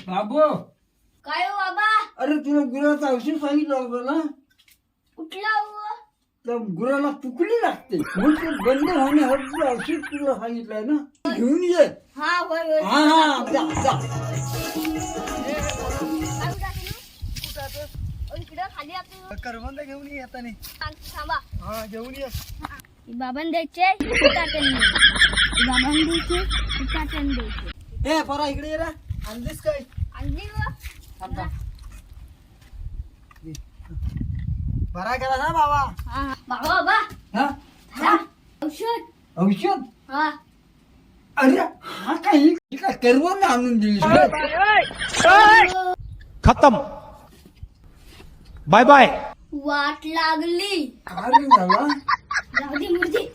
बाबू काय हो बाबा? अरे तुला गुराचं औषध सांगितलं होतं ना, कुठला हो? त्या गुराला तुकडी लागते मग ते बंद होण्यासाठी औषध तुला सांगितलंय ना, घेऊन ये. हा होय होय. हा हा जा जा. इकडं खाली आपण करवंद घेऊन ये आता नाही. थांबा. हा घेऊन ये. बाबांना द्यायचे बाबांना द्यायचे. ए परा इकडे ये रे. आणलीस काय? आणली हो. थांब थांब. बरा केला ना बाबा. हा हा. बाबा बाबा हा हा. औषध. औषध. हा अरे हा काही काय करवंद आणून दिली खत्म. Bye bye. वाट लागली. काय झाला? जाऊ दे मुर्दी.